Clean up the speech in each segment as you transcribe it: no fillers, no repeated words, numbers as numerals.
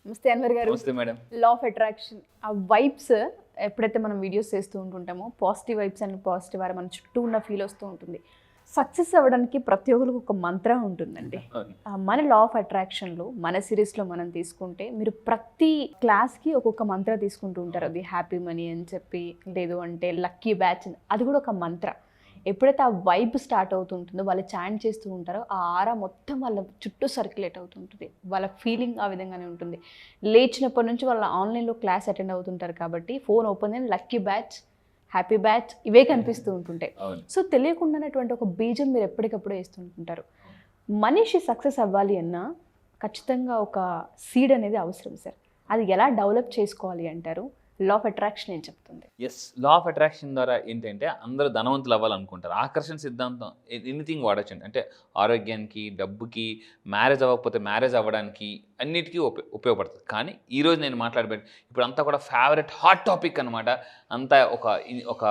నమస్తే అన్వర్ గారు. నమస్తే మేడం. లా ఆఫ్ అట్రాక్షన్ ఆ వైబ్స్ ఎప్పుడైతే మనం వీడియోస్ చేస్తూ ఉంటుంటామో పాజిటివ్ వైబ్స్ అండ్ పాజిటివ్ వారు మన చుట్టూ ఉన్న ఫీల్ వస్తూ ఉంటుంది. సక్సెస్ అవ్వడానికి ప్రతి ఒక్కరికి ఒక మంత్రం ఉంటుందండి. మన లా ఆఫ్ అట్రాక్షన్లో మన సిరీస్లో మనం తీసుకుంటే మీరు ప్రతి క్లాస్కి ఒక్కొక్క మంత్ర తీసుకుంటూ ఉంటారు. అది హ్యాపీ మనీ అని చెప్పి, లేదు అంటే లక్కీ బ్యాచ్, అది కూడా ఒక మంత్ర. ఎప్పుడైతే ఆ వైబ్ స్టార్ట్ అవుతుంటుందో వాళ్ళు చాంట్ చేస్తూ ఉంటారో ఆ ఆరా మొత్తం వాళ్ళ చుట్టూ సర్క్యులేట్ అవుతుంటుంది. వాళ్ళ ఫీలింగ్ ఆ విధంగానే ఉంటుంది. లేచినప్పటి నుంచి వాళ్ళ ఆన్లైన్లో క్లాస్ అటెండ్ అవుతుంటారు కాబట్టి ఫోన్ ఓపెన్ అయిన లక్కీ బ్యాచ్, హ్యాపీ బ్యాచ్ ఇవే కనిపిస్తూ ఉంటుంటాయి. సో తెలియకుండానటువంటి ఒక బీజం మీరు ఎప్పటికప్పుడు వేస్తుంటుంటారు. మనిషి సక్సెస్ అవ్వాలి అన్నా ఖచ్చితంగా ఒక సీడ్ అనేది అవసరం సార్. అది ఎలా డెవలప్ చేసుకోవాలి అంటారు? లా ఆఫ్ అట్రాక్షన్ ఏం చెప్తుంది? ఎస్, లా ఆఫ్ అట్రాక్షన్ ద్వారా ఏంటంటే అందరూ ధనవంతులు అవ్వాలనుకుంటారు. ఆకర్షణ సిద్ధాంతం ఎనీథింగ్ వాడచ్చండి. అంటే ఆరోగ్యానికి, డబ్బుకి, మ్యారేజ్ అవ్వకపోతే మ్యారేజ్ అవ్వడానికి అన్నిటికీ ఉపయోగపడుతుంది. కానీ ఈరోజు నేను మాట్లాడబెట్టి ఇప్పుడు అంతా కూడా ఫేవరెట్ హాట్ టాపిక్ అనమాట. అంతా ఒక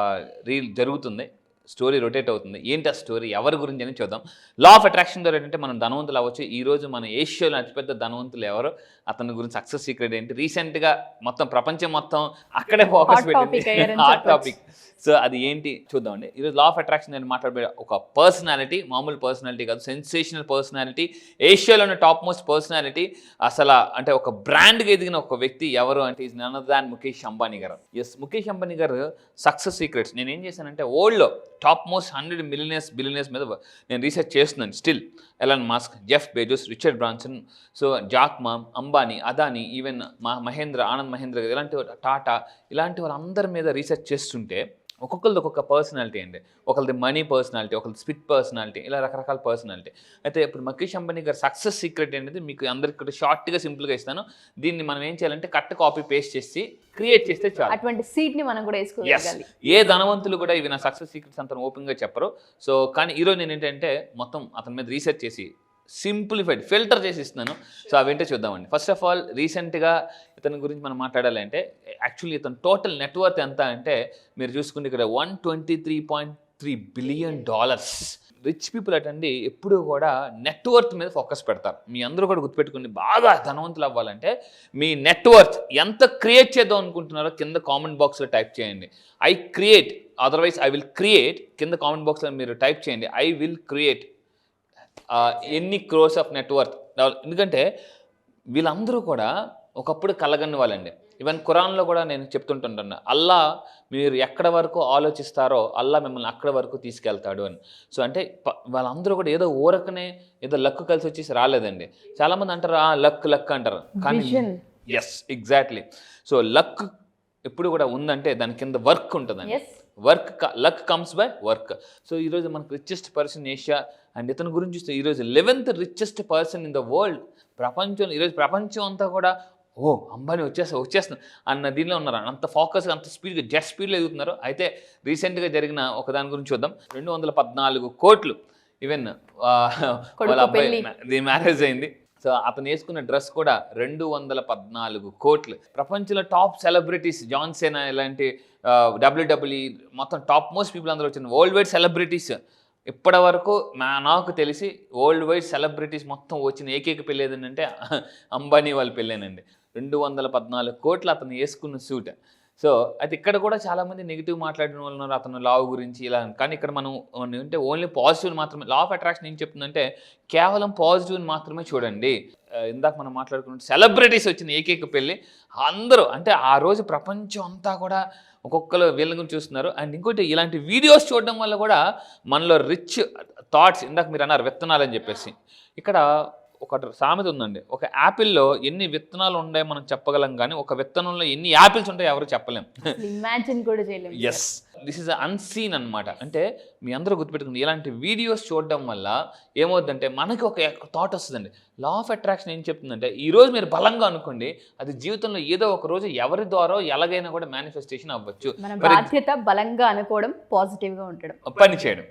రీల్ జరుగుతుంది, స్టోరీ రొటేట్ అవుతుంది. ఏంటి ఆ స్టోరీ, ఎవరి గురించి అని చూద్దాం. లా ఆఫ్ అట్రాక్షన్ ద్వారా ఏంటంటే మనం ధనవంతులు అవ్వచ్చు. ఈరోజు మన ఏషియాలో అతిపెద్ద ధనవంతులు ఎవరు, అతని గురించి సక్సెస్ సీక్రెట్ ఏంటి, రీసెంట్గా మొత్తం ప్రపంచం మొత్తం అక్కడే ఫోకస్ పెట్టింది, హాట్ టాపిక్. సో అది ఏంటి చూద్దామండి. ఈరోజు లా ఆఫ్ అట్రాక్షన్ నేను మాట్లాడే ఒక పర్సనాలిటీ, మామూలు పర్సనాలిటీ కాదు, సెన్సేషనల్ పర్సనాలిటీ, ఏషియాలో ఉన్న టాప్ మోస్ట్ పర్సనాలిటీ, అసలు అంటే ఒక బ్రాండ్గా ఎదిగిన ఒక వ్యక్తి ఎవరు అంటే is none other than Mukesh Ambani గారు. ఎస్, ముఖేష్ అంబానీ గారు సక్సెస్ సీక్రెట్స్ నేను ఏం చేశానంటే వరల్డ్లో టాప్ మోస్ట్ 100 బిలియనర్స్ మీద నేను రీసెర్చ్ చేస్తున్నాను still. Elon Musk, Jeff Bezos, Richard Branson, so Jack మా, అంబానీ, అదానీ, ఈవెన్ ఆనంద్ మహేంద్ర ఇలాంటి టాటా, ఇలాంటి వాళ్ళందరి మీద రీసెర్చ్ చేస్తుంటే ఒక్కొక్కరిది ఒక్కొక్క పర్సనాలిటీ అండి. ఒకరిది మనీ పర్సనాలిటీ, ఒకరిది స్పిట్ పర్సనాలిటీ, ఇలా రకరకాల పర్సనాలిటీ. అయితే ఇప్పుడు ముఖేష్ అంబానీ గారి సక్సెస్ సీక్రెట్ అనేది మీకు అందరికీ షార్ట్గా సింపుల్గా ఇస్తాను. దీన్ని మనం ఏం చేయాలంటే కట్ కాపీ పేస్ట్ చేసి క్రియేట్ చేస్తే చాలు. అటువంటి సీట్ ని మనం కూడా వేసుకోవాలి. ఏ ధనవంతులు కూడా ఇవి నా సక్సెస్ సీక్రెట్స్ అంత ఓపెన్గా చెప్పరు. సో కానీ ఈరోజు నేను ఏంటంటే మొత్తం అతని మీద రీసెర్చ్ చేసి సింప్లిఫైడ్ ఫిల్టర్ చేసి ఇస్తున్నాను. సో అవేంటో చూద్దామండి. ఫస్ట్ ఆఫ్ ఆల్ రీసెంట్గా ఇతని గురించి మనం మాట్లాడాలంటే యాక్చువల్లీ ఇతను టోటల్ నెట్వర్త్ ఎంత అంటే మీరు చూసుకుంటే ఇక్కడ $123.3 బిలియన్. రిచ్ పీపుల్ అటండి ఎప్పుడూ కూడా నెట్వర్త్ మీద ఫోకస్ పెడతారు. మీ అందరూ కూడా గుర్తుపెట్టుకుని బాగా ధనవంతులు అవ్వాలంటే మీ నెట్వర్త్ ఎంత క్రియేట్ చేద్దాం అనుకుంటున్నారో కింద కామెంట్ బాక్స్లో టైప్ చేయండి. I create, otherwise I will create. కింద కామెంట్ బాక్స్లో మీరు టైప్ చేయండి ఐ విల్ క్రియేట్ ఎన్ని క్రోర్స్ ఆఫ్ నెట్వర్త్. ఎందుకంటే వీళ్ళందరూ కూడా ఒకప్పుడు కలగని వాళ్ళండి. ఈవెన్ ఖురాన్లో కూడా నేను చెప్తుంటుంటాను, అల్లా మీరు ఎక్కడ వరకు ఆలోచిస్తారో అల్లా మిమ్మల్ని అక్కడ వరకు తీసుకెళ్తాడు అని. సో అంటే వాళ్ళందరూ కూడా ఏదో ఊరకనే ఏదో లక్ కలిసి వచ్చేసి రాలేదండి. చాలామంది అంటారు లక్ అంటారు, కానీ ఎస్ ఎగ్జాక్ట్లీ. సో లక్ ఎప్పుడు కూడా ఉందంటే దాని కింద వర్క్ ఉంటుందండి. Luck comes by work. So ఈరోజు మనకు రిచెస్ట్ పర్సన్ ఏషియా అండ్ ఇతని గురించి చూస్తే ఈరోజు 11th richest person in the world. ప్రపంచంలో ఈరోజు ప్రపంచం అంతా కూడా అంబానీ వచ్చేస్తున్నా అన్న దీనిలో ఉన్నారు. అంత ఫోకస్గా, అంత స్పీడ్గా, జెట్ స్పీడ్లో ఎదుగుతున్నారు. అయితే రీసెంట్గా జరిగిన ఒక దాని గురించి చూద్దాం. 214 కోట్లు ఈవెన్ వాళ్ళ అబ్బాయి మ్యారేజ్ అయింది. సో అతను వేసుకున్న డ్రెస్ కూడా 214 కోట్లు. ప్రపంచంలో టాప్ సెలబ్రిటీస్ జాన్ సెనా ఇలాంటి WWE మొత్తం టాప్ మోస్ట్ పీపుల్ అందరూ వచ్చిన వరల్డ్ వైడ్ సెలబ్రిటీస్. ఇప్పటి వరకు నాకు తెలిసి వరల్డ్ వైడ్ సెలబ్రిటీస్ మొత్తం వచ్చిన ఏకైక పెళ్ళి ఏదంటే అంబానీ వాళ్ళ పెళ్ళేనండి. 214 కోట్లు అతను వేసుకున్న సూట్. సో అయితే ఇక్కడ కూడా చాలామంది నెగిటివ్ మాట్లాడిన వాళ్ళు ఉన్నారు అతను లావు గురించి ఇలా. కానీ ఇక్కడ మనం అంటే ఓన్లీ పాజిటివ్ మాత్రమే. లా ఆఫ్ అట్రాక్షన్ ఏం చెప్తుందంటే కేవలం పాజిటివ్ని మాత్రమే చూడండి. ఇందాక మనం మాట్లాడుకుంటే సెలబ్రిటీస్ వచ్చిన ఏకైక పెళ్ళి. అందరూ అంటే ఆ రోజు ప్రపంచం అంతా కూడా ఒక్కొక్కరు వీళ్ళ గురించి చూస్తున్నారు. అండ్ ఇంకోటి ఇలాంటి వీడియోస్ చూడడం వల్ల కూడా మనలో రిచ్ థాట్స్, ఇందాక మీరు అన్నారు విత్తనాలు అని చెప్పేసి, ఇక్కడ ఒక సామెత ఉందండి, ఒక యాపిల్లో ఎన్ని విత్తనాలు ఉన్నాయి మనం చెప్పగలం, కానీ ఒక విత్తనంలో ఎన్ని యాపిల్స్ ఉంటాయి ఎవరు చెప్పలేం. ఇమాజిన్ కూడా చేయలేం. ఎస్, దిస్ ఇస్ అన్సీన్ అనమాట. అంటే మీ అందరూ గుర్తుపెట్టుకుంది ఇలాంటి వీడియోస్ చూడడం వల్ల ఏమవుతుందంటే మనకి ఒక థాట్ వస్తుందండి. లా ఆఫ్ అట్రాక్షన్ ఏం చెప్తుందంటే ఈరోజు మీరు బలంగా అనుకోండి, అది జీవితంలో ఏదో ఒక రోజు ఎవరి ద్వారా ఎలాగైనా కూడా మేనిఫెస్టేషన్ అవ్వచ్చు. బాధ్యత బలంగా అనుకోవడం, పాజిటివ్గా ఉండడం, పని చేయడం,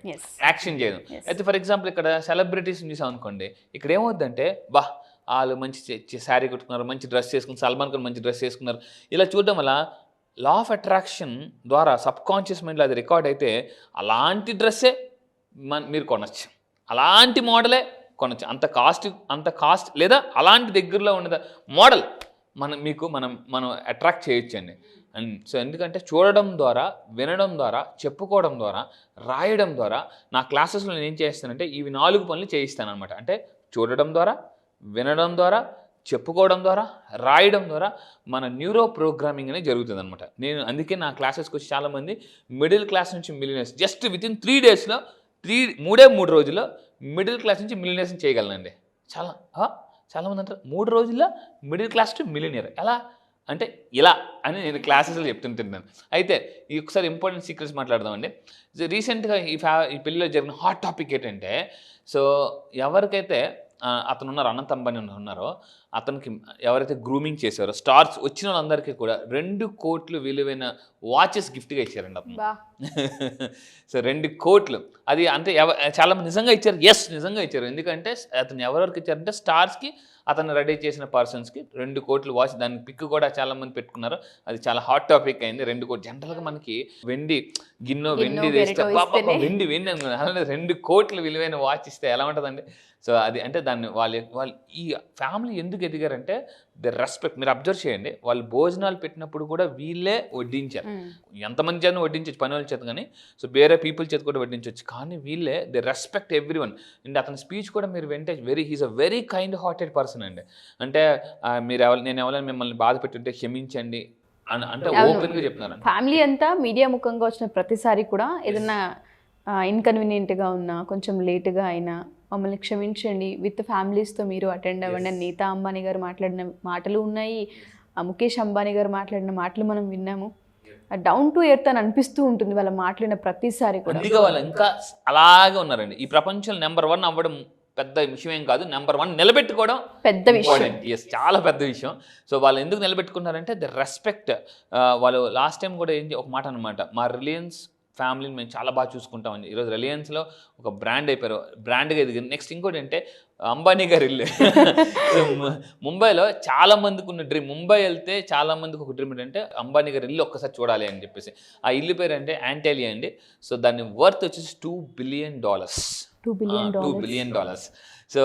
యాక్షన్ చేయడం. అయితే ఫర్ ఎగ్జాంపుల్ ఇక్కడ సెలబ్రిటీస్ చూసాం అనుకోండి, ఇక్కడ ఏమవుతుందంటే వాళ్ళు మంచి శారీ కట్టుకున్నారు, మంచి డ్రెస్ చేసుకున్నారు, సల్మాన్ ఖాన్ మంచి డ్రెస్ చేసుకున్నారు. ఇలా చూడడం వల్ల లా ఆఫ్ అట్రాక్షన్ ద్వారా సబ్కాన్షియస్ మైండ్లో అది రికార్డ్ అయితే అలాంటి డ్రెస్సే మీరు కొనచ్చు, అలాంటి మోడలే కొనచ్చు. అంత కాస్ట్ లేదా అలాంటి దగ్గరలో ఉన్న మోడల్ మనం అట్రాక్ట్ చేయొచ్చండి. అండ్ సో ఎందుకంటే చూడడం ద్వారా, వినడం ద్వారా, చెప్పుకోవడం ద్వారా, రాయడం ద్వారా నా క్లాసెస్లో నేను ఏం చేస్తానంటే ఇవి 4 పనులు చేయిస్తానమాట. అంటే చూడడం ద్వారా, వినడం ద్వారా, చెప్పుకోవడం ద్వారా, రాయడం ద్వారా మన న్యూరో ప్రోగ్రామింగ్ అనేది జరుగుతుందన్నమాట. నేను అందుకే నా క్లాసెస్కి వచ్చి చాలామంది మిడిల్ క్లాస్ నుంచి మిలియనర్స్ జస్ట్ వితిన్ 3 డేస్లో 3 రోజుల్లో మిడిల్ క్లాస్ నుంచి మిలియనర్స్ని చేయగలనండి. చాలామంది అంటారు 3 రోజుల్లో మిడిల్ క్లాస్ టు మిలియనర్ ఎలా అంటే ఇలా అని నేను క్లాసెస్లో చెప్తుంటున్నాను. అయితే ఈ ఒకసారి ఇంపార్టెంట్ సీక్రెట్స్ మాట్లాడదామండి. రీసెంట్గా ఈ పెళ్ళిలో జరిగిన హాట్ టాపిక్ ఏంటంటే, సో ఎవరికైతే అతను ఉన్నారు, అనంత్ అంబానీ ఉన్నారో అతనికి ఎవరైతే గ్రూమింగ్ చేశారో స్టార్స్ వచ్చిన వాళ్ళందరికీ కూడా 2 కోట్లు విలువైన వాచెస్ గిఫ్ట్గా ఇచ్చారండి అతను. సో 2 కోట్లు అది అంటే చాలామంది నిజంగా ఇచ్చారు. నిజంగా ఇచ్చారు. ఎందుకంటే అతను ఎవరెవరికి ఇచ్చారంటే స్టార్స్కి, అతను రెడీ చేసిన పర్సన్స్కి 2 కోట్లు వాచ్. దాని పిక్ కూడా చాలామంది పెట్టుకున్నారు. అది చాలా హాట్ టాపిక్ అయింది. 2 కోట్లు జనరల్గా మనకి వెండి వెండి తెస్తే వెండి అలానే 2 కోట్లు విలువైన వాచ్ ఇస్తే ఎలా ఉంటుందండి? సో అది అంటే దాన్ని వాళ్ళు ఈ ఫ్యామిలీ ఎందుకు ఎదిగారంటే ద రెస్పెక్ట్. మీరు అబ్జర్వ్ చేయండి, వాళ్ళు భోజనాలు పెట్టినప్పుడు కూడా వీళ్ళే వడ్డించారు. ఎంతమంది చేత వడ్డించవచ్చు పని వాళ్ళ చేత, కానీ సో వేరే పీపుల్ చేత కూడా వడ్డించవచ్చు, కానీ వీళ్ళే the respect every one. And అతని స్పీచ్ కూడా మీరు వింటే he's a very kind hearted person అండి. అంటే నేను ఎవరైనా మిమ్మల్ని బాధ పెట్టుంటే క్షమించండి అంటే ఓపెన్గా చెప్తున్నారు. ఫ్యామిలీ అంతా మీడియా ముఖంగా వచ్చిన ప్రతిసారి కూడా ఏదైనా ఇన్కన్వీనియంట్గా ఉన్నా, కొంచెం లేటుగా అయినా మమ్మల్ని క్షమించండి, విత్ ఫ్యామిలీస్తో మీరు అటెండ్ అవ్వండి. నీతా అంబానీ గారు మాట్లాడిన మాటలు ఉన్నాయి, ముఖేష్ అంబానీ గారు మాట్లాడిన మాటలు మనం విన్నాము. డౌన్ టు ఎర్త్ అని అనిపిస్తూ ఉంటుంది వాళ్ళ మాట్లాడిన ప్రతిసారి కూడా. అందుకే వాళ్ళు ఇంకా అలాగే ఉన్నారండి. ఈ ప్రపంచంలో నెంబర్ 1 అవ్వడం పెద్ద విషయం ఏం కాదు, నెంబర్ 1 నిలబెట్టుకోవడం పెద్ద విషయం. చాలా పెద్ద విషయం. సో వాళ్ళు ఎందుకు నిలబెట్టుకున్నారంటే ద రెస్పెక్ట్. వాళ్ళు లాస్ట్ టైం కూడా ఒక మాట అనమాట, మా రిలయన్స్ ఫ్యామిలీని మేము చాలా బాగా చూసుకుంటామండి. ఈరోజు రిలయన్స్లో ఒక బ్రాండ్ అయిపోయారు, బ్రాండ్గా ఎదిగింది. నెక్స్ట్ ఇంకోటి అంటే అంబానీ గారి ఇల్లు. ముంబైలో చాలా మందికి ఉన్న డ్రీమ్, ముంబై వెళ్తే చాలా మందికి ఒక డ్రీమ్ ఏంటంటే అంబానీ గారి ఇల్లు ఒక్కసారి చూడాలి అని చెప్పేసి. ఆ ఇల్లు పేరు అంటే యాంటాలియా అండి. సో దాని వర్త్ వచ్చేసి $2 billion. $2 billion. సో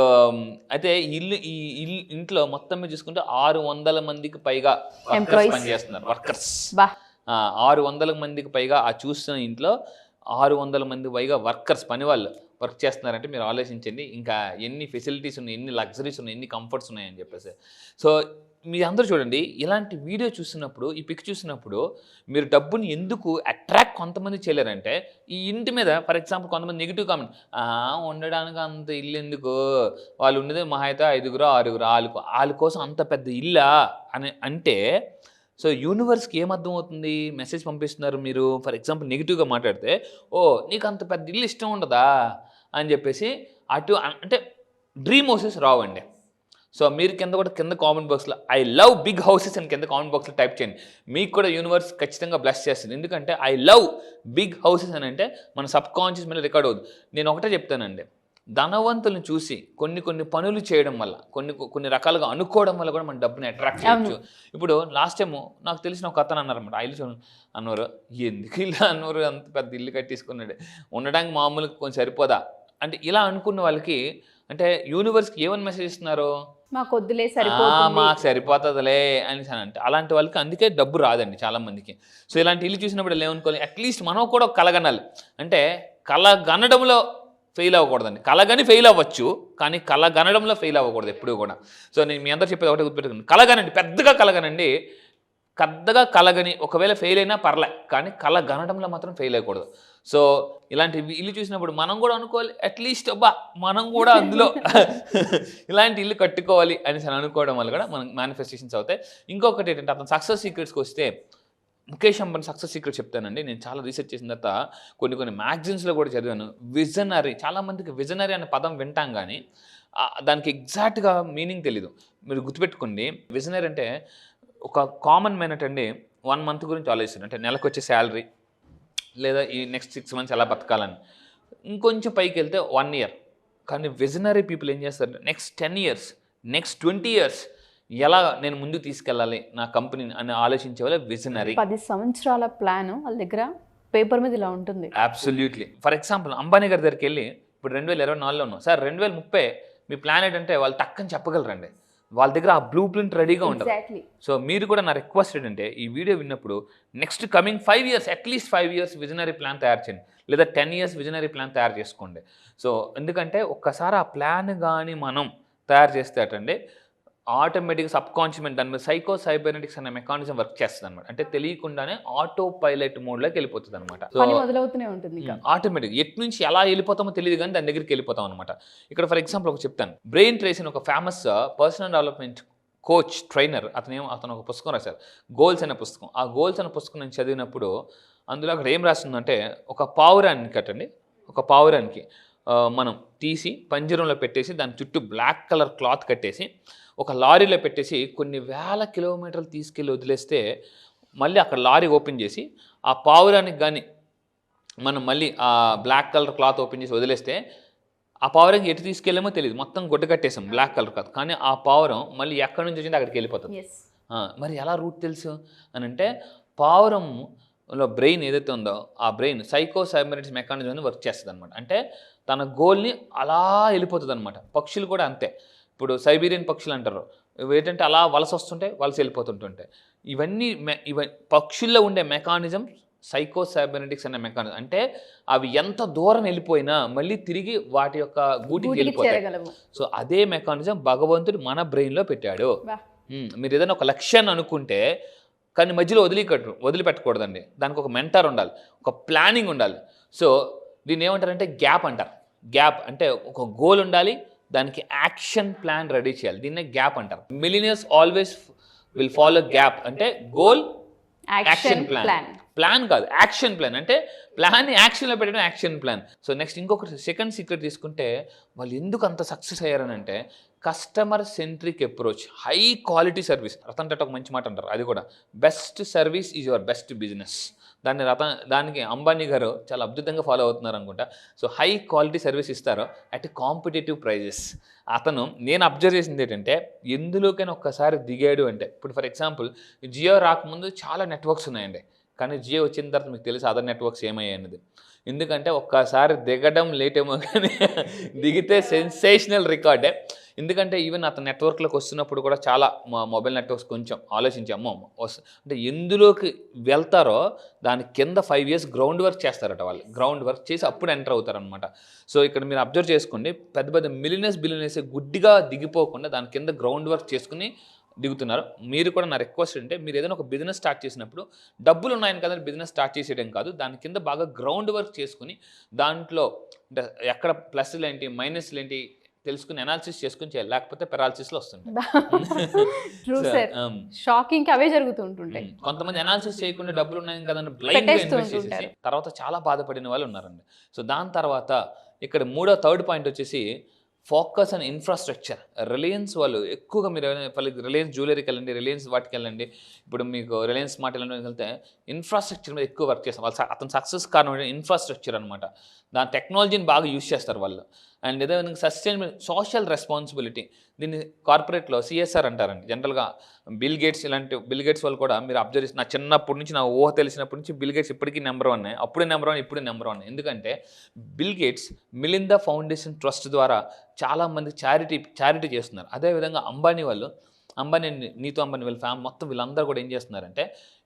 అయితే ఈ ఇంట్లో మొత్తం మీద చూసుకుంటే 600 మందికి పైగా పనిచేస్తున్నారు వర్కర్స్. 600 మందికి పైగా ఆ చూస్తున్న ఇంట్లో 600 మంది పైగా వర్కర్స్, పని వాళ్ళు వర్క్ చేస్తున్నారంటే మీరు ఆలోచించండి ఇంకా ఎన్ని ఫెసిలిటీస్ ఉన్నాయి, ఎన్ని లగ్జరీస్ ఉన్నాయి, ఎన్ని కంఫర్ట్స్ ఉన్నాయని చెప్పేసి. సో మీ అందరూ చూడండి, ఇలాంటి వీడియో చూస్తున్నప్పుడు, ఈ పిక్ చూసినప్పుడు మీరు డబ్బుని ఎందుకు అట్రాక్ట్ కొంతమంది చేయలేరంటే, ఈ ఇంటి మీద ఫర్ ఎగ్జాంపుల్ కొంతమంది నెగిటివ్ కామెంట్, ఉండడానికి అంత ఇల్లు ఎందుకు, వాళ్ళు ఉండేది మహా అయితే 5-6 వాళ్ళ కోసం అంత పెద్ద ఇల్లా అని అంటే, సో యూనివర్స్కి ఏమర్థం అవుతుంది? మెసేజ్ పంపిస్తున్నారు మీరు. ఫర్ ఎగ్జాంపుల్ నెగిటివ్గా మాట్లాడితే, నీకు అంత పెద్ద ఇల్లు ఇష్టం ఉండదా అని చెప్పేసి అటు అంటే డ్రీమ్ హౌసెస్ రావండి. సో మీరు కింద కామెంట్ బాక్స్లో ఐ లవ్ బిగ్ హౌసెస్ అని కింద కామెంట్ బాక్స్లో టైప్ చేయండి. మీకు కూడా యూనివర్స్ ఖచ్చితంగా బ్లెస్ చేస్తుంది. ఎందుకంటే ఐ లవ్ బిగ్ హౌసెస్ అని అంటే మన సబ్ కాన్షియస్ మీద రికార్డ్ అవుతుంది. నేను ఒకటే చెప్తానండి, ధనవంతులను చూసి కొన్ని పనులు చేయడం వల్ల, కొన్ని రకాలుగా అనుకోవడం వల్ల కూడా మన డబ్బుని అట్రాక్ట్ చేయొచ్చు. ఇప్పుడు లాస్ట్ టైము నాకు తెలిసిన ఒక అతను అన్నారన్నమాట, ఇల్లు అన్నారు, ఎందుకు ఇల్లు అన్నారు, అంత పెద్ద ఇల్లు కట్టేసుకున్నాడు, ఉండడానికి మామూలుగా కొంచెం సరిపోదా అంటే, ఇలా అనుకున్న వాళ్ళకి అంటే యూనివర్స్కి ఏమని మెసేజ్ ఇస్తున్నారు, మాకు సరిపోతుందిలే అని అంటే. అలాంటి వాళ్ళకి అందుకే డబ్బు రాదండి చాలా మందికి. సో ఇలాంటి ఇల్లు చూసినప్పుడు ఏమనుకోవాలి, అట్లీస్ట్ మనం కూడా కలగనాలి. అంటే కలగనడంలో ఫెయిల్ అవ్వకూడదండి. కలగని ఫెయిల్ అవ్వచ్చు, కానీ కలగనడంలో ఫెయిల్ అవ్వకూడదు ఎప్పుడు కూడా. సో నేను మీ అందరూ చెప్పేది ఒకటే గుర్తుపెట్టుకోండి, కలగనండి, పెద్దగా కలగని, ఒకవేళ ఫెయిల్ అయినా పర్లే, కానీ కలగనడంలో మాత్రం ఫెయిల్ అవ్వకూడదు. సో ఇలాంటి ఇల్లు చూసినప్పుడు మనం కూడా అనుకోవాలి, అట్లీస్ట్ మనం కూడా అందులో ఇలాంటి ఇల్లు కట్టుకోవాలి అని అనుకోవడం వల్ల కూడా మనకు మేనిఫెస్టేషన్స్ అవుతాయి. ఇంకొకటి ఏంటంటే, అతను సక్సెస్ సీక్రెట్స్కి వస్తే, ముఖేష్ అంబానీ సక్సెస్ సీక్రెట్ చెప్తానండి. నేను చాలా రీసెర్చ్ చేసిన తర్వాత కొన్ని మ్యాగజైన్స్లో కూడా చదివాను. విజనరీ, చాలామందికి విజనరీ అనే పదం వింటాం కానీ దానికి ఎగ్జాక్ట్గా మీనింగ్ తెలీదు. మీరు గుర్తుపెట్టుకోండి, విజనరీ అంటే ఒక కామన్ మైనట్ అండి, 1 month గురించి ఆలోచిస్తారు. అంటే నెలకు వచ్చే శాలరీ, లేదా ఈ నెక్స్ట్ 6 months ఎలా బతకాలని. ఇంకొంచెం పైకి వెళ్తే 1 year. కానీ విజనరీ పీపుల్ ఏం చేస్తారు, నెక్స్ట్ 10 years, నెక్స్ట్ 20 years ఎలా నేను ముందుకు తీసుకెళ్ళాలి నా కంపెనీని అని ఆలోచించే వాళ్ళే విజనరీ. 10 సంవత్సరాల ప్లాన్ వాళ్ళ దగ్గర పేపర్ మీద ఇలా ఉంటుంది. అబ్సల్యూట్లీ. ఫర్ ఎగ్జాంపుల్ అంబానీ గారి దగ్గరికి వెళ్ళి ఇప్పుడు 2024లో ఉన్నాం సార్, 2030 మీ ప్లాన్ ఏంటంటే వాళ్ళు టక్కని చెప్పగలరండి. వాళ్ళ దగ్గర ఆ బ్లూ ప్రింట్ రెడీగా ఉంటుంది. ఎగ్జాక్ట్లీ. సో మీరు కూడా నా రిక్వెస్ట్ ఏంటంటే ఈ వీడియో విన్నప్పుడు next coming 5 years at least 5 years visionary plan తయారు చేయండి, లేదా 10 ఇయర్స్ విజనరీ ప్లాన్ తయారు చేసుకోండి. సో ఎందుకంటే ఒక్కసారి ఆ ప్లాన్ కానీ మనం తయారు చేస్తే అటండి ఆటోమేటిక్గా సబ్ కాన్షియస్ దాని మీద సైకో సైబర్నెటిక్స్ అనే మెకానిజం వర్క్ చేస్తుంది అనమాట. అంటే తెలియకుండానే ఆటో పైలట్ మోడ్లోకి వెళ్ళిపోతుంది అనమాట. పని మొదలవుతూనే ఉంటుంది ఇంకా. ఆటోమేటిక్ ఎటు నుంచి ఎలా వెళ్ళిపోతామో తెలియదు కానీ దాని దగ్గరికి వెళ్ళిపోతాం అనమాట. ఇక్కడ ఫర్ ఎగ్జాంపుల్ ఒక చెప్తాను. బ్రెయిన్ ట్రేస్ అని ఒక famous personal development coach trainer అతను ఒక పుస్తకం రాశారు, గోల్స్ అనే పుస్తకం. ఆ గోల్స్ అనే పుస్తకం నేను చదివినప్పుడు అందులో అక్కడ ఏం రాస్తుందంటే ఒక పావురానికి మనం తీసి పంజరంలో పెట్టేసి దాని చుట్టూ బ్లాక్ కలర్ క్లాత్ కట్టేసి ఒక లారీలో పెట్టేసి కొన్ని వేల కిలోమీటర్లు తీసుకెళ్ళి వదిలేస్తే మళ్ళీ అక్కడ లారీ ఓపెన్ చేసి ఆ పావురానికి కానీ మనం మళ్ళీ ఆ బ్లాక్ కలర్ క్లాత్ ఓపెన్ చేసి వదిలేస్తే ఆ పావురానికి ఎటు తీసుకెళ్ళామో తెలియదు, మొత్తం గుడ్డ కట్టేసాం బ్లాక్ కలర్ క్లాత్, కానీ ఆ పావురం మళ్ళీ ఎక్కడి నుంచి వచ్చిందో అక్కడికి వెళ్ళిపోతుంది. మరి ఎలా రూట్ తెలుసు అని అంటే పావురంలో బ్రెయిన్ ఏదైతే ఉందో ఆ బ్రెయిన్ సైకో సైబర్నెటిక్స్ మెకానిజం అని వర్క్ చేస్తుంది అనమాట. అంటే తన గోల్ని అలా వెళ్ళిపోతుంది అనమాట. పక్షులు కూడా అంతే. ఇప్పుడు సైబీరియన్ పక్షులు అంటారు, ఏంటంటే అలా వలస వెళ్ళిపోతుంటుంటాయి. ఇవన్నీ పక్షుల్లో ఉండే మెకానిజం సైకో సైబర్నెటిక్స్ అనే మెకానిజం. అంటే అవి ఎంత దూరం వెళ్ళిపోయినా మళ్ళీ తిరిగి వాటి యొక్క గూటికి వెళ్ళిపోతాయి. సో అదే మెకానిజం భగవంతుడు మన బ్రెయిన్లో పెట్టాడు. మీరు ఏదైనా ఒక లక్ష్యాన్ని అనుకుంటే కానీ మధ్యలో వదిలిపెట్టకూడదండి. దానికి ఒక మెంటర్ ఉండాలి, ఒక ప్లానింగ్ ఉండాలి. సో దీన్ని ఏమంటారంటే గ్యాప్ అంటారు. గ్యాప్ అంటే ఒక గోల్ ఉండాలి, దానికి యాక్షన్ ప్లాన్ రెడీ చేయాలి, దీన్నే గ్యాప్ అంటారు. Millionaires always will follow gap. అంటే గోల్, యాక్షన్ ప్లాన్ కాదు, యాక్షన్ ప్లాన్. అంటే ప్లాన్ని యాక్షన్లో పెట్టడం యాక్షన్ ప్లాన్. సో నెక్స్ట్ ఇంకొక సెకండ్ సీక్రెట్ తీసుకుంటే వాళ్ళు ఎందుకు అంత సక్సెస్ అయ్యారనంటే customer centric approach, high quality service. Ratan Tata ఒక మంచి మాట అంటారు, అది కూడా best service is your best business. దానికి అంబానీ గారు చాలా అద్భుతంగా ఫాలో అవుతున్నారు అనుకుంటా. సో హై క్వాలిటీ సర్వీస్ ఇస్తారు అట్ కాంపిటేటివ్ ప్రైజెస్. నేను అబ్జర్వ్ చేసింది ఏంటంటే ఎందులోకైనా ఒక్కసారి దిగాడు అంటే, ఇప్పుడు ఫర్ ఎగ్జాంపుల్ జియో రాకముందు చాలా నెట్వర్క్స్ ఉన్నాయండి, కానీ జియో వచ్చిన తర్వాత మీకు తెలుసు అదర్ నెట్వర్క్స్ ఏమయ్యాయి అన్నది. ఎందుకంటే ఒక్కసారి దిగడం లేట్ ఏమో కానీ దిగితే సెన్సేషనల్ రికార్డే. ఎందుకంటే ఈవెన్ అతను నెట్వర్క్లోకి వస్తున్నప్పుడు కూడా చాలా మొబైల్ నెట్వర్క్స్ కొంచెం ఆలోచించి అంటే ఎందులోకి వెళ్తారో దాని కింద 5 years గ్రౌండ్ వర్క్ చేస్తారట వాళ్ళు. గ్రౌండ్ వర్క్ చేసి అప్పుడు ఎంటర్ అవుతారనమాట. సో ఇక్కడ మీరు అబ్జర్వ్ చేసుకోండి, పెద్ద పెద్ద బిలియనర్స్ గుడ్డిగా దిగిపోకుండా దాని కింద గ్రౌండ్ వర్క్ చేసుకుని దిగుతున్నారు. మీరు కూడా నా రిక్వెస్ట్ అంటే మీరు ఏదైనా ఒక బిజినెస్ స్టార్ట్ చేసినప్పుడు డబ్బులు ఉన్నాయని కదా బిజినెస్ స్టార్ట్ చేసేయడం కాదు, దాని కింద బాగా గ్రౌండ్ వర్క్ చేసుకుని దాంట్లో అంటే ఎక్కడ ప్లస్లు ఏంటి మైనస్లు ఏంటి తెలుసుకుని అనాలిసిస్ చేసుకుని చేయాలి, లేకపోతే పెరాలసిస్లో వస్తుంది. షాకింగ్ అవే జరుగుతుంటాయి. కొంతమంది అనాలిసిస్ చేయకుండా డబ్బులు ఉన్నాయని కదా బ్లైండ్గా ఇన్వెస్ట్ చేసేసి తర్వాత చాలా బాధపడిన వాళ్ళు ఉన్నారండి. సో దాని తర్వాత ఇక్కడ థర్డ్ పాయింట్ వచ్చేసి ఫోకస్ అండ్ ఇన్ఫ్రాస్ట్రక్చర్. రిలయన్స్ వాళ్ళు ఎక్కువగా మీరు రిలయన్స్ జ్యువెలరీకి వెళ్ళండి, రిలయన్స్ వాటికి వెళ్ళండి, ఇప్పుడు మీకు రిలయన్స్ స్మార్ట్ వెళ్తే ఇన్ఫ్రాస్ట్రక్చర్ మీద ఎక్కువ వర్క్ చేస్తారు వాళ్ళు. అతను సక్సెస్ కారణం ఇన్ఫ్రాస్ట్రక్చర్ అనమాట. దాని టెక్నాలజీని బాగా యూజ్ చేస్తారు వాళ్ళు. అండ్ ఏదో సస్టైనబుల్ సోషల్ రెస్పాన్సిబిలిటీ, దీన్ని కార్పొరేట్లో సిఎస్ఆర్ అంటారండి. జనరల్గా బిల్ గేట్స్ వాళ్ళు కూడా మీరు అబ్జర్వ్ చేసి నా చిన్నప్పటి నుంచి నా ఊహ తెలిసినప్పటి నుంచి బిల్ గేట్స్ ఇప్పటికీ నెంబర్ 1, అప్పుడే నెంబర్ 1, ఇప్పుడు నెంబర్ 1. ఎందుకంటే bill gates Melinda foundation trust ద్వారా చాలామంది చారిటీ చేస్తున్నారు. అదేవిధంగా అంబానీ నీతో అంబానీ వీళ్ళ ఫ్యామిలీ మొత్తం వీళ్ళందరూ కూడా ఏం చేస్తున్నారంటే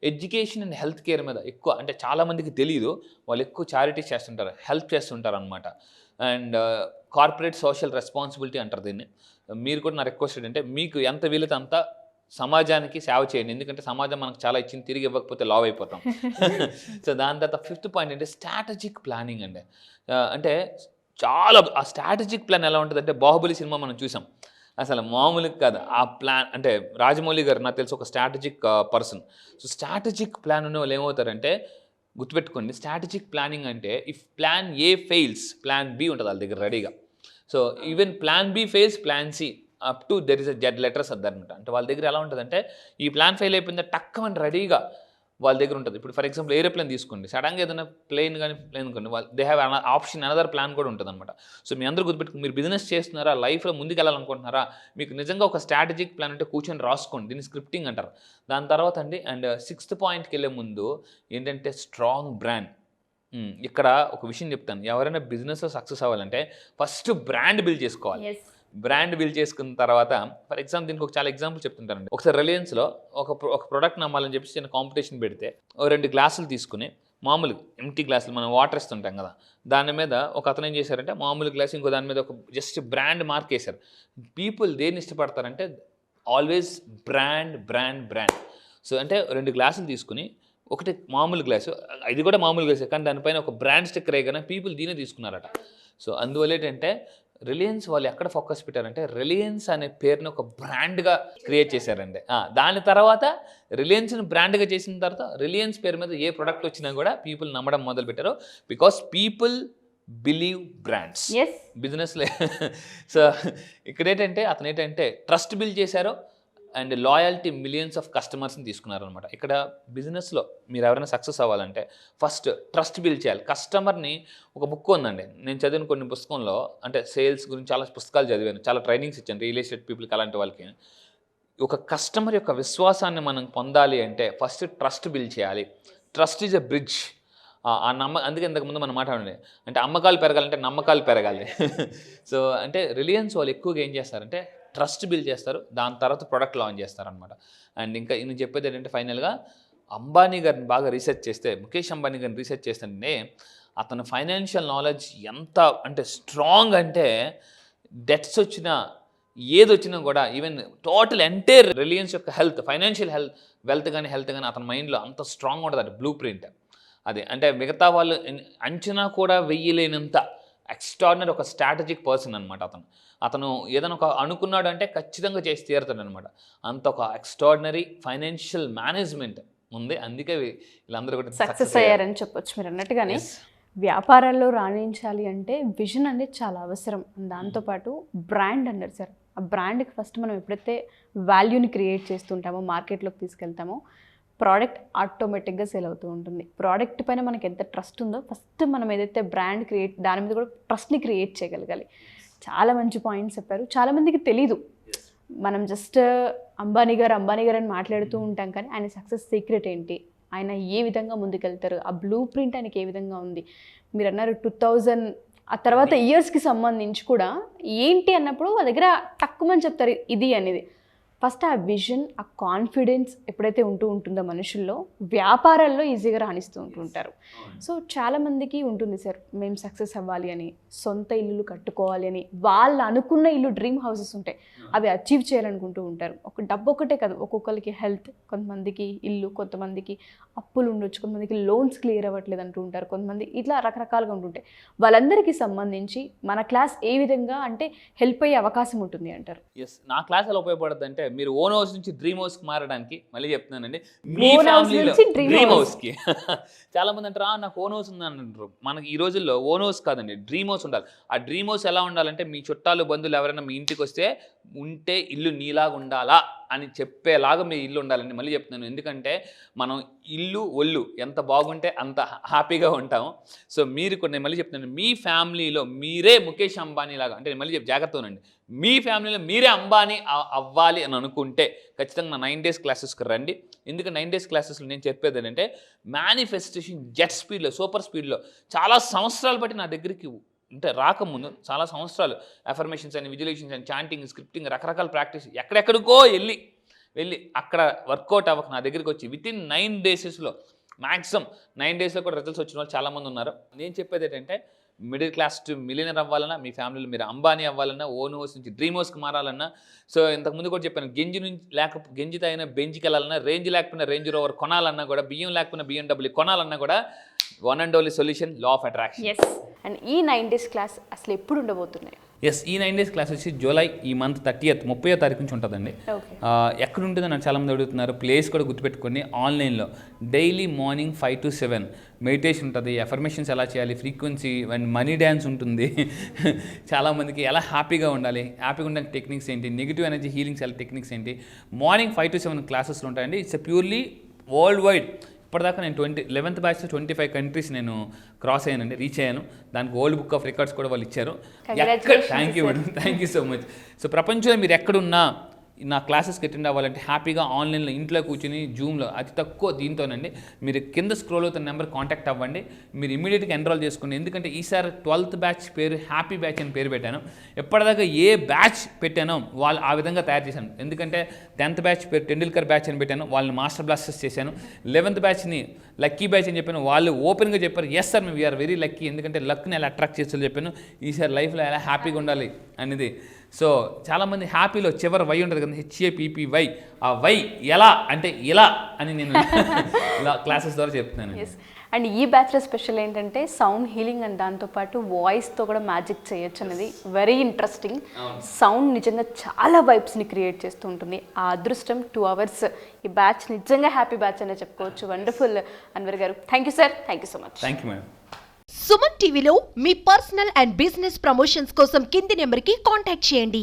ఎడ్యుకేషన్ అండ్ హెల్త్ కేర్ మీద ఎక్కువ, అంటే చాలామందికి తెలియదు, వాళ్ళు ఎక్కువ చారిటీ చేస్తుంటారు, హెల్ప్ చేస్తుంటారు అనమాట. అండ్ కార్పొరేట్ సోషల్ రెస్పాన్సిబిలిటీ అంటారు దీన్ని. మీరు కూడా నా రిక్వెస్ట్ ఏంటంటే మీకు ఎంత వీలైతే అంత సమాజానికి సేవ చేయండి, ఎందుకంటే సమాజం మనకు చాలా ఇచ్చింది, తిరిగి ఇవ్వకపోతే లావ్ అయిపోతాం. సో దాని తర్వాత 5th పాయింట్ అంటే స్ట్రాటజిక్ ప్లానింగ్ అండి. అంటే చాలా ఆ స్ట్రాటజిక్ ప్లాన్ ఎలా ఉంటుంది అంటే బాహుబలి సినిమా మనం చూసాం, అసలు మామూలుగా కాదు ఆ ప్లాన్. అంటే రాజమౌళి గారు నాకు తెలిసి ఒక strategic person. So strategic plan ఉన్న వాళ్ళు ఏమవుతారంటే గుర్తుపెట్టుకోండి, స్ట్రాటజిక్ ప్లానింగ్ అంటే if plan A fails plan B ఉంటుంది వాళ్ళ దగ్గర రెడీగా. So even plan B fails plan C up to there is A Z letters అదనమాట. అంటే వాళ్ళ దగ్గర ఎలా ఉంటుందంటే ఈ ప్లాన్ ఫెయిల్ అయిపోయిందా టక్కమని రెడీగా వాళ్ళ దగ్గర ఉంటుంది. ఇప్పుడు ఫర్ ఎగ్జాంపుల్ ఏరోప్లేన్ తీసుకోండి, సడన్గా ఏదైనా ప్లేన్ అనుకోండి, they have option another plan కూడా ఉంటుంది అనమాట. సో మీ అందరూ గుర్తుపెట్టుకుని మీరు బిజినెస్ చేస్తున్నారా, లైఫ్లో ముందుకు వెళ్ళాలనుకుంటున్నారా, మీకు నిజంగా ఒక స్ట్రాటజిక్ ప్లాన్ అంటే కూర్చొని రాసుకోండి, దీన్ని స్క్రిప్టింగ్ అంటారు. దాని తర్వాత అండ్ 6th పాయింట్కి వెళ్ళే ముందు ఏంటంటే స్ట్రాంగ్ బ్రాండ్. ఇక్కడ ఒక విషయం చెప్తాను, ఎవరైనా బిజినెస్లో సక్సెస్ అవ్వాలంటే ఫస్ట్ బ్రాండ్ బిల్డ్ చేసుకోవాలి. బ్రాండ్ బిల్డ్ చేసుకున్న తర్వాత ఫర్ ఎగ్జాంపుల్ దీనికి ఒక చాలా ఎగ్జాంపుల్ చెప్తుంటారండి. ఒకసారి రిలయన్స్లో ఒక ప్రోడక్ట్ నమ్మాలని చెప్పి చిన్న కాంపిటీషన్ పెడితే 2 గ్లాసులు తీసుకుని మామూలు ఎంటీ గ్లాసులు మనం వాటర్ ఇస్తుంటాం కదా, దాని మీద ఒక అతను ఏం చేశారంటే మామూలు గ్లాస్ ఇంకో దాని మీద ఒక జస్ట్ బ్రాండ్ మార్క్ వేశారు. పీపుల్ దేన్ని ఇష్టపడతారంటే ఆల్వేస్ బ్రాండ్. సో అంటే 2 గ్లాసులు తీసుకుని ఒకటి మామూలు గ్లాసు, ఇది కూడా మామూలు గ్లాసే కానీ దానిపైన ఒక బ్రాండ్ స్టిక్కర్ వేయగానే పీపుల్ దీనే తీసుకున్నారట. సో అందువల్ల ఏంటంటే రిలయన్స్ వాళ్ళు ఎక్కడ ఫోకస్ పెట్టారంటే రిలయన్స్ అనే పేరుని ఒక బ్రాండ్గా క్రియేట్ చేశారండి. దాని తర్వాత రిలయన్స్ని బ్రాండ్గా చేసిన తర్వాత రిలయన్స్ పేరు మీద ఏ ప్రోడక్ట్ వచ్చినా కూడా పీపుల్ నమ్మడం మొదలు పెట్టారు. బికాస్ పీపుల్ బిలీవ్ బ్రాండ్స్ బిజినెస్లో. సో ఇక్కడ ఏంటంటే అతను ఏంటంటే ట్రస్ట్ బిల్డ్ చేశారో అండ్ లాయల్టీ మిలియన్స్ ఆఫ్ కస్టమర్స్ని తీసుకున్నారనమాట. ఇక్కడ బిజినెస్లో మీరు ఎవరైనా సక్సెస్ అవ్వాలంటే ఫస్ట్ ట్రస్ట్ బిల్డ్ చేయాలి. కస్టమర్ని ఒక బుక్ ఉందండి, నేను చదివిన కొన్ని పుస్తకంలో అంటే సేల్స్ గురించి చాలా పుస్తకాలు చదివాను, చాలా ట్రైనింగ్స్ ఇచ్చాను రియల్ ఎస్టేట్ పీపుల్కి అలాంటి వాళ్ళకి. ఒక కస్టమర్ యొక్క విశ్వాసాన్ని మనం పొందాలి అంటే ఫస్ట్ ట్రస్ట్ బిల్డ్ చేయాలి. Trust is a bridge. అందుకే ఇంతకుముందు మనం మాట్లాడండి అంటే అమ్మకాలు పెరగాలంటే నమ్మకాలు పెరగాలి. సో అంటే రిలయన్స్ వాళ్ళు ఎక్కువగా ఏం చేస్తారంటే ట్రస్ట్ బిల్డ్ చేస్తారు, దాని తర్వాత ప్రొడక్ట్ లాంచ్ చేస్తారనమాట. అండ్ ఇంకా నేను చెప్పేది ఏంటంటే ఫైనల్గా అంబానీ గారిని బాగా రీసెర్చ్ చేస్తే, ముఖేష్ అంబానీ గారిని రీసెర్చ్ చేస్తే అతను ఫైనాన్షియల్ నాలెడ్జ్ ఎంత అంటే స్ట్రాంగ్ అంటే డెట్స్ వచ్చినా ఏది వచ్చినా కూడా ఈవెన్ టోటల్ ఎంటైర్ రిలయన్స్ యొక్క హెల్త్, ఫైనాన్షియల్ వెల్త్ కానీ హెల్త్ కానీ అతని మైండ్లో అంత స్ట్రాంగ్ ఉంటుంది. అది బ్లూ ప్రింట్. అది అంటే మిగతా వాళ్ళు అంచనా కూడా వెయ్యలేనంత ఎక్స్ట్రాడినరీ ఒక స్ట్రాటజిక్ పర్సన్ అనమాట. అతను ఏదైనా ఒక అనుకున్నాడు అంటే ఖచ్చితంగా చేసి తీరుతాడు అనమాట. అంత ఒక ఎక్స్ట్రాడినరీ ఫైనాన్షియల్ మేనేజ్మెంట్ ఉంది. అందుకే వీళ్ళందరూ కూడా సక్సెస్ అయ్యారని చెప్పొచ్చు. మీరు అన్నట్టుగానే వ్యాపారాల్లో రాణించాలి అంటే విజన్ అనేది చాలా అవసరం. దాంతోపాటు బ్రాండ్ అన్నారు సార్, ఆ బ్రాండ్కి ఫస్ట్ మనం ఎప్పుడైతే వాల్యూని క్రియేట్ చేస్తుంటామో, మార్కెట్లోకి తీసుకెళ్తామో ప్రోడక్ట్ ఆటోమేటిక్గా సేల్ అవుతూ ఉంటుంది. ప్రోడక్ట్ పైన మనకి ఎంత ట్రస్ట్ ఉందో ఫస్ట్ మనం ఏదైతే బ్రాండ్ క్రియేట్ దాని మీద కూడా ట్రస్ట్ని క్రియేట్ చేయగలగాలి. చాలా మంచి పాయింట్స్ చెప్పారు. చాలామందికి తెలీదు. మనం జస్ట్ అంబానీ గారు అని మాట్లాడుతూ ఉంటాం కానీ ఆయన సక్సెస్ సీక్రెట్ ఏంటి, ఆయన ఏ విధంగా ముందుకెళ్తారు, ఆ బ్లూ ప్రింట్ ఆయనకి ఏ విధంగా ఉంది. మీరు అన్నారు 2000 ఆ తర్వాత ఇయర్స్కి సంబంధించి కూడా ఏంటి అన్నప్పుడు ఆ దగ్గర తక్కువని చెప్తారు ఇది అనేది. ఫస్ట్ ఆ విజన్, ఆ కాన్ఫిడెన్స్ ఎప్పుడైతే ఉంటుందో మనుషుల్లో వ్యాపారాల్లో ఈజీగా రాణిస్తూ ఉంటుంటారు. సో చాలామందికి ఉంటుంది సార్, మేము సక్సెస్ అవ్వాలి అని, సొంత ఇల్లులు కట్టుకోవాలి అని, వాళ్ళు అనుకున్న ఇల్లు డ్రీమ్ హౌసెస్ ఉంటాయి, అవి అచీవ్ చేయాలనుకుంటూ ఉంటారు. ఒక డబ్బు ఒకటే కాదు, ఒక్కొక్కరికి హెల్త్, కొంతమందికి ఇల్లు, కొంతమందికి అప్పులు ఉండొచ్చు, కొంతమందికి లోన్స్ క్లియర్ అవ్వట్లేదు అంటూ ఉంటారు, కొంతమంది ఇట్లా రకరకాలుగా ఉంటుంటాయి. వాళ్ళందరికీ సంబంధించి మన క్లాస్ ఏ విధంగా అంటే హెల్ప్ అయ్యే అవకాశం ఉంటుంది అంటారు? ఎస్, నా క్లాస్ ఎలా ఉపయోగపడుతుంది అంటే మీరు ఓన్ హౌస్ నుంచి డ్రీమ్ హౌస్కి మారడానికి, మళ్ళీ చెప్తున్నానండి, మీ ఫ్యామిలీలో డ్రీమ్ హౌస్కి. చాలా మంది అంటారు నాకు ఓన్ హౌస్ ఉందని అంటారు. మనకి ఈ రోజుల్లో ఓన్ హౌస్ కాదండి, డ్రీమ్ హౌస్ ఉండాలి. ఆ డ్రీమ్ హౌస్ ఎలా ఉండాలంటే మీ చుట్టాలు బంధువులు ఎవరైనా మీ ఇంటికి వస్తే ఉంటే ఇల్లు నీలాగా ఉండాలా అని చెప్పేలాగా మీ ఇల్లు ఉండాలండి. మళ్ళీ చెప్తున్నాను, ఎందుకంటే మనం ఇల్లు ఒళ్ళు ఎంత బాగుంటే అంత హ్యాపీగా ఉంటాము. సో మీరు కొన్ని మళ్ళీ చెప్తున్నాను, మీ ఫ్యామిలీలో మీరే ముఖేష్ అంబానీ లాగా, అంటే మళ్ళీ జాగ్రత్త ఉండండి, మీ ఫ్యామిలీలో మీరే అంబానీ అవ్వాలి అని అనుకుంటే ఖచ్చితంగా నా 9 days క్లాసెస్కి రండి. ఎందుకంటే 9 days క్లాసెస్లో నేను చెప్పేది ఏంటంటే మేనిఫెస్టేషన్ జెట్ స్పీడ్లో, సూపర్ స్పీడ్లో చాలా సంవత్సరాలు బట్టి నా దగ్గరికి అంటే రాకముందు చాలా సంవత్సరాలు అఫర్మేషన్స్ అని, విజువలైజేషన్స్ అని, చాంటింగ్, స్క్రిప్టింగ్, రకరకాల ప్రాక్టీస్ ఎక్కడెక్కడికో వెళ్ళి అక్కడ వర్కౌట్ అవ్వక నా దగ్గరికి వచ్చి వితిన్ 9 daysలో మ్యాక్సిమం 9 daysలో కూడా రిజల్ట్స్ వచ్చిన వాళ్ళు చాలామంది ఉన్నారు. నేను చెప్పేది ఏంటంటే మిడిల్ క్లాస్ టు మిలియనర్ అవ్వాలన్నా, మీ ఫ్యామిలీలో మీరు అంబానీ అవ్వాలన్నా, ఓన్ హౌస్ నుంచి డ్రీమ్ హౌస్కి మారాలన్నా, సో ఇంతకుముందు కూడా చెప్పాను, గెంజితో అయినా బెంచ్కి వెళ్ళాలన్నా, రేంజ్ లేకపోయినా రేంజ్ రోవర్ కొనాలన్నా కూడా, బియ్యం లేకపోయినా BMW కొనాలన్నా కూడా one and only solution law of attraction. Yes. And ఈ 9 days క్లాస్ అసలు ఎప్పుడు ఉండబోతున్నాయి? ఎస్, ఈ 9 days క్లాస్ వచ్చి జూలై ఈ మంత్ 30వ తారీఖు నుంచి ఉంటుందండి. ఎక్కడ ఉంటుందో నాకు చాలామంది అడుగుతున్నారు. ప్లేస్ కూడా గుర్తుపెట్టుకొని ఆన్లైన్లో డైలీ మార్నింగ్ 5 to 7 మెడిటేషన్ ఉంటుంది, అఫర్మేషన్స్ ఎలా చేయాలి, ఫ్రీక్వెన్సీ అండ్ మనీ డ్యాన్స్ ఉంటుంది. చాలామందికి ఎలా హ్యాపీగా ఉండాలి, హ్యాపీగా ఉండడానికి టెక్నిక్స్ ఏంటి, నెగిటివ్ ఎనర్జీ హీలింగ్స్ ఎలా టెక్నిక్స్ ఏంటి, మార్నింగ్ 5 to 7 క్లాసెస్లో ఉంటాయండి. It's purely world wide. ఇప్పటిదాకా నేను 11th batch 25 countries నేను క్రాస్ అయ్యానండి, రీచ్ అయ్యాను. దానికి వరల్డ్ బుక్ ఆఫ్ రికార్డ్స్ కూడా వాళ్ళు ఇచ్చారు. Thank you madam, thank you so much. So ప్రపంచంలో మీరు ఎక్కడున్నా నా క్లాసెస్కి అటెండ్ అవ్వాలంటే హ్యాపీగా ఆన్లైన్లో ఇంట్లో కూర్చుని జూమ్లో అతి తక్కువ దీంతోనండి మీరు కింద స్క్రోల్ అవుతున్న నెంబర్ కాంటాక్ట్ అవ్వండి. మీరు ఇమీడియట్గా ఎన్రోల్ చేసుకోండి. ఎందుకంటే ఈసారి 12th బ్యాచ్ పేరు హ్యాపీ బ్యాచ్ అని పేరు పెట్టాను. ఎప్పటిదాకా ఏ బ్యాచ్ పెట్టానో వాళ్ళు ఆ విధంగా తయారు చేశాను. ఎందుకంటే 10th బ్యాచ్ పేరు టెండూల్కర్ బ్యాచ్ అని పెట్టాను, వాళ్ళని మాస్టర్ బ్లాస్టర్స్ చేశాను. 11th బ్యాచ్ని లక్కీ బ్యాచ్ అని చెప్పాను, వాళ్ళు ఓపెన్గా చెప్పారు ఎస్ సార్ మేము వీఆర్ వెరీ లక్కీ, ఎందుకంటే లక్ని ఎలా అట్రాక్ట్ చేస్తూ చెప్పాను. ఈసారి లైఫ్లో ఎలా హ్యాపీగా ఉండాలి అనేది. సో చాలామంది హ్యాపీలో చివరి వై ఉంటుంది కదా, HAPPY, ఆ వై ఎలా అంటే ఇలా అని నేను ఇలా క్లాసెస్ ద్వారా చెప్తున్నాను. అండ్ ఈ బ్యాచ్లో స్పెషల్ ఏంటంటే సౌండ్ హీలింగ్ అండ్ దాంతోపాటు వాయిస్తో కూడా మ్యాజిక్ చేయొచ్చు అనేది వెరీ ఇంట్రెస్టింగ్. సౌండ్ నిజంగా చాలా వైబ్స్ని క్రియేట్ చేస్తూ ఉంటుంది. ఆ అదృష్టం 2 hours ఈ బ్యాచ్ నిజంగా హ్యాపీ బ్యాచ్ అనే చెప్పుకోవచ్చు. వండర్ఫుల్ అన్వర్ గారు, thank you sir, thank you so much. Thank you madam. Suman టీవీలో మీ పర్సనల్ అండ్ బిజినెస్ ప్రమోషన్స్ కోసం కింది నెంబర్కి కాంటాక్ట్ చేయండి.